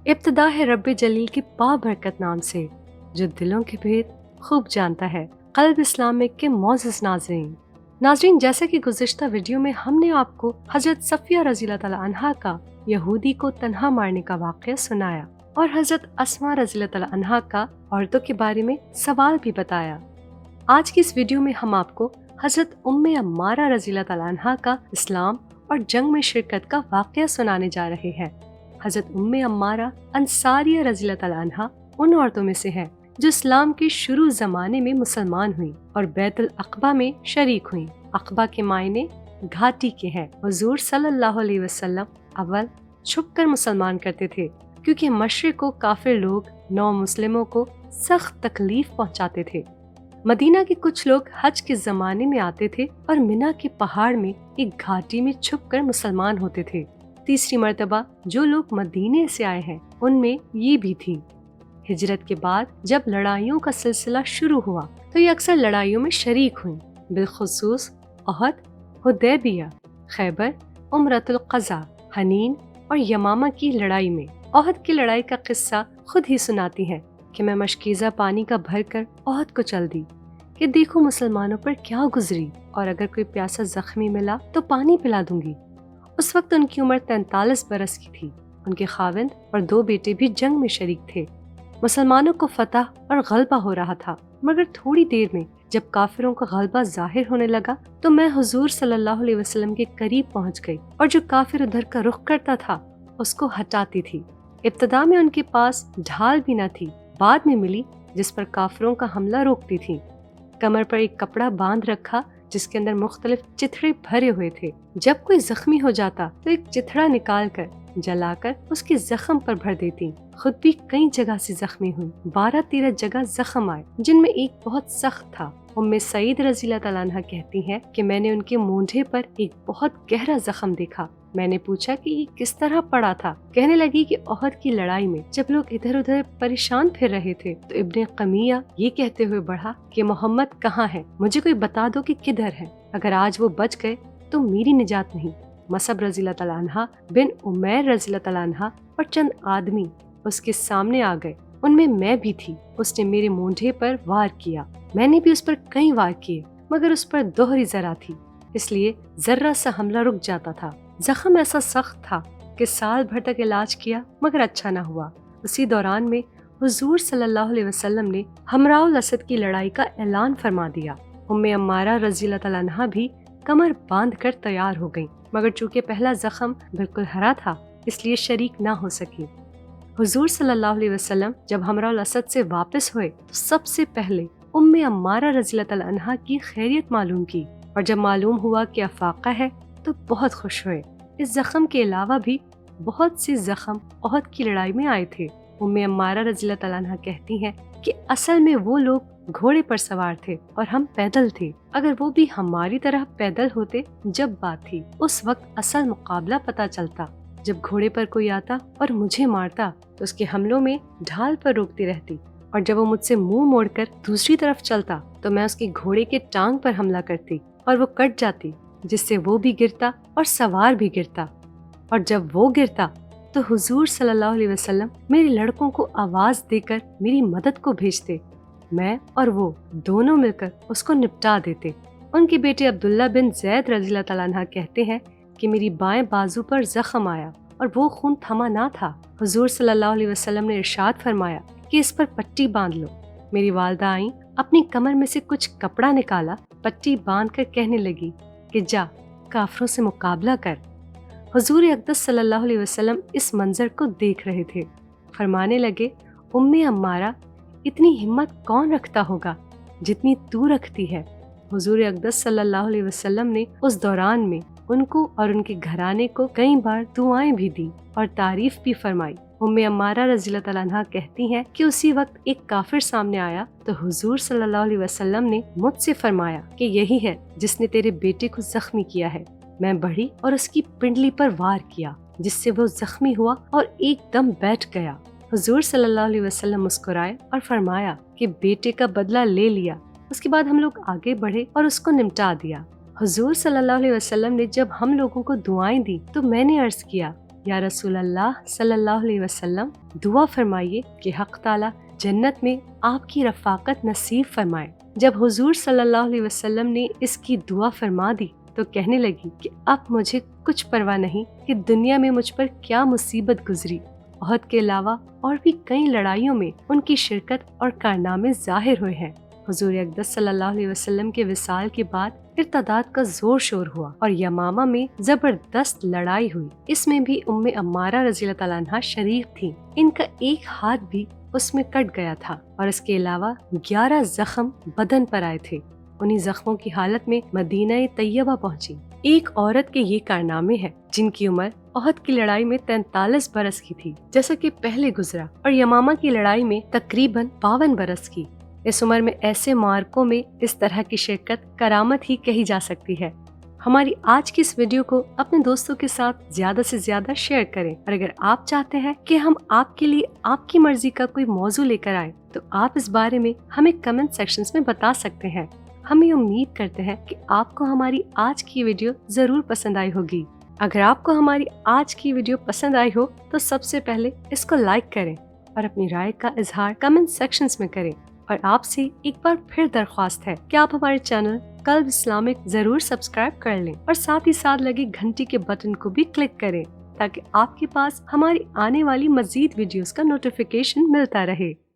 ابتدا ہے रब जलील के बाबरकत नाम से जो दिलों के भेद खूब जानता है। क़ल्ब इस्लामिक के मोअज़्ज़ज़ नाज़रीन, जैसा कि गुज़िश्ता वीडियो में हमने आपको हज़रत सफ़िया रज़ियल्लाहु तआला अन्हा का यहूदी को तन्हा मारने का वाक़या सुनाया और हज़रत अस्मा रज़ियल्लाहु तआला अन्हा का औरतों के बारे में सवाल भी बताया। आज की इस वीडियो में हम आपको हज़रत उम्मे अम्मारा रज़ियल्लाहु तआला अन्हा का इस्लाम और जंग में शिरकत का वाक़या सुनाने जा रहे हैं। हज़रत उम्मे अम्मारा अंसारिया रज़ियल्लाहु तआला अन्हा उन औरतों में से है जो इस्लाम के शुरू ज़माने में मुसलमान हुई और बैतुल अक़बा में शरीक हुई। अक़बा के मायने घाटी के हैं। हुज़ूर सल्लल्लाहु अलैहि वसल्लम अव्वल छुपकर मुसलमान करते थे क्योंकि मशरिक़ को काफिर लोग नौ मुस्लिमों को सख्त तकलीफ पहुँचाते थे। मदीना के कुछ लोग हज के ज़माने में आते थे और मिना के पहाड़ में एक घाटी में छुपकर मुसलमान होते थे। तीसरी मर्तबा जो लोग मदीने से आए हैं उनमें ये भी थी। हिजरत के बाद जब लड़ाइयों का सिलसिला शुरू हुआ तो ये अक्सर लड़ाइयों में शरीक हुई, बिलखुसूस ओहद, हुदैबिया, खैबर, उमरतुल क़ज़ा, हनीन और यमामा की लड़ाई में। ओहद की लड़ाई का किस्सा खुद ही सुनाती हैं कि मैं मशकीज़ा पानी का भर कर ओहद को चल दी कि देखो मुसलमानों पर क्या गुजरी और अगर कोई प्यासा जख्मी मिला तो पानी पिला दूंगी। उस वक्त उनकी उम्र 43 बरस की थी। उनके खाविंद और 2 बेटे भी जंग में शरीक थे। मुसलमानों को फतह और गलबा हो रहा था, मगर थोड़ी देर में जब काफिरों का गलबा जाहिर होने लगा तो मैं हुजूर सल्लल्लाहु अलैहि वसल्लम के करीब पहुंच गई और जो काफिर उधर का रुख करता था उसको हटाती थी। इब्तदा में उनके पास ढाल भी न थी, बाद में मिली जिस पर काफिरों का हमला रोकती थी। कमर पर एक कपड़ा बांध रखा जिसके अंदर मुख्तलिफ चिथड़े भरे हुए थे। जब कोई जख्मी हो जाता तो एक चिथड़ा निकाल कर जलाकर उसके जख्म पर भर देती। खुद भी कई जगह से जख्मी हुई। 12-13 जगह जख्म आए जिनमें एक बहुत सख्त था। उम्मे सईद रज़ियल्लाहु तआला अन्हा कहती हैं कि मैंने उनके मूंढे पर एक बहुत गहरा जख्म देखा। मैंने पूछा कि ये किस तरह पड़ा था। कहने लगी कि ओहद की लड़ाई में जब लोग इधर उधर परेशान फिर रहे थे तो इब्ने कमिया ये कहते हुए बढ़ा कि मोहम्मद कहाँ है, मुझे कोई बता दो कि किधर है। अगर आज वो बच गए तो मेरी निजात नहीं। मसब रज़ियल्लाहु तआला अन्हा बिन उमैर रज़ियल्लाहु तआला अन्हा और चंद आदमी उसके सामने आ गए। उनमें मैं भी थी। उसने मेरे मूंढे पर वार किया। मैंने भी उस पर कई वार किए, मगर उस पर दोहरी जरा थी, इसलिए जर्रा सा हमला रुक जाता था। जख्म ऐसा सख्त था कि साल भर तक इलाज किया मगर अच्छा न हुआ। उसी दौरान में हुजूर सल्लल्लाहु अलैहि वसल्लम ने हमराउल असद की लड़ाई का ऐलान फरमा दिया। उम्मे अम्मारा रज़ियल्लाहु तआला अन्हा भी कमर बांध कर तैयार हो गईं, मगर चूंकि पहला जख्म बिल्कुल हरा था इसलिए शरीक ना हो सकी। हुजूर सल्लल्लाहु अलैहि वसल्लम जब हमराउल असद से वापस हुए तो सबसे पहले उम्मे अम्मारा रज़ियल्लाहु तआला अन्हा की खैरियत मालूम की और जब मालूम हुआ कि अफाका है तो बहुत खुश हुए। इस जख्म के अलावा भी बहुत से जख्म ओहद की लड़ाई में आए थे। उम्मे अम्मारा रज़ियल्लाहु तआला अन्हा कहती हैं कि असल में वो लोग घोड़े पर सवार थे और हम पैदल थे। अगर वो भी हमारी तरह पैदल होते जब बात थी, उस वक्त असल मुकाबला पता चलता। जब घोड़े पर कोई आता और मुझे मारता तो उसके हमलों में ढाल पर रोकती रहती और जब वो मुझसे मुंह मोड़कर दूसरी तरफ चलता तो मैं उसके घोड़े के टांग पर हमला करती और वो कट जाती, जिससे वो भी गिरता और सवार भी गिरता। और जब वो गिरता तो हुजूर सल्लल्लाहु अलैहि वसल्लम मेरे लड़कों को आवाज देकर मेरी मदद को भेजते। मैं और वो दोनों मिलकर उसको निपटा देते। उनके बेटे अब्दुल्ला बिन ज़ैद रज़ियल्लाहु तआला अन्हा कहते हैं कि मेरी बाएं बाजू पर जख्म आया और वो खून थमा ना था। हुजूर सल्लल्लाहु अलैहि वसल्लम ने इरशाद फरमाया कि इस पर पट्टी बांध लो। मेरी वालदा आई, अपनी कमर में से कुछ कपड़ा निकाला, पट्टी बांध कर कहने लगी कि जा काफरों से मुकाबला कर। हुजूर अक़दस सल्लल्लाहु अलैहि वसल्लम इस मंजर को देख रहे थे। फरमाने लगे, उम्मे अम्मारा, इतनी हिम्मत कौन रखता होगा जितनी तू रखती है। हुजूर अक़दस सल्लल्लाहु अलैहि वसल्लम ने उस दौरान में उनको और उनके घराने को कई बार दुआएं भी दी और तारीफ भी फरमाई। उम्मे अम्मारा रज़ियल्लाहु तआला अन्हा कहती हैं कि उसी वक्त एक काफिर सामने आया तो हुजूर सल्लल्लाहु अलैहि वसल्लम ने मुझसे फरमाया कि यही है जिसने तेरे बेटे को जख्मी किया है। मैं बढ़ी और उसकी पिंडली पर वार किया, जिससे वो जख्मी हुआ और एकदम बैठ गया। हुजूर सल्लल्लाहु अलैहि वसल्लम मुस्कुराए और फरमाया कि बेटे का बदला ले लिया। उसके बाद हम लोग आगे बढ़े और उसको निपटा दिया। हुजूर सल्लल्लाहु अलैहि वसल्लम ने जब हम लोगों को दुआएं दी तो मैंने अर्ज किया या रसूल अल्लाह सल्लल्लाहु अलैहि वसल्लम, दुआ फरमाइए कि हक़ ताला जन्नत में आपकी रफ़ाकत नसीब फरमाए। जब हुजूर सल्लल्लाहु अलैहि वसल्लम ने इसकी दुआ फरमा दी तो कहने लगी कि अब मुझे कुछ परवाह नहीं कि दुनिया में मुझ पर क्या मुसीबत गुजरी। ओहद के अलावा और भी कई लड़ाइयों में उनकी शिरकत और कारनामे जाहिर हुए हैं। हुजूर अक़दस सल्लल्लाहु अलैहि वसल्लम के विसाल के बाद इर्तदाद का जोर शोर हुआ और यमामा में जबरदस्त लड़ाई हुई। इसमें भी उम्मे अम्मारा रज़ियल्लाहु तआला अन्हा शरीक थी। इनका एक हाथ भी उसमें कट गया था और इसके अलावा 11 जख्म बदन पर आए थे। उन्हीं जख्मों की हालत में मदीना तैयबा पहुंची। एक औरत के ये कारनामे हैं जिनकी उम्र ओहद की लड़ाई में 43 बरस की थी, जैसा कि पहले गुजरा, और यमामा की लड़ाई में तकरीबन 52 बरस की। इस उम्र में ऐसे मार्कों में इस तरह की शिरकत करामत ही कही जा सकती है। हमारी आज की इस वीडियो को अपने दोस्तों के साथ ज्यादा से ज्यादा शेयर करें और अगर आप चाहते हैं कि हम आपके लिए आपकी मर्जी का कोई मौजू लेकर आए तो आप इस बारे में हमें कमेंट सेक्शंस में बता सकते हैं। हम ये उम्मीद करते हैं कि आपको हमारी आज की वीडियो जरूर पसंद आई होगी। अगर आपको हमारी आज की वीडियो पसंद आई हो तो सबसे पहले इसको लाइक करें और अपनी राय का इजहार कमेंट सेक्शंस में करें। और आपसे एक बार फिर दरख्वास्त है कि आप हमारे चैनल कल्ब इस्लामिक जरूर सब्सक्राइब कर लें और साथ ही साथ लगे घंटी के बटन को भी क्लिक करें ताकि आपके पास हमारी आने वाली मजीद वीडियोस का नोटिफिकेशन मिलता रहे।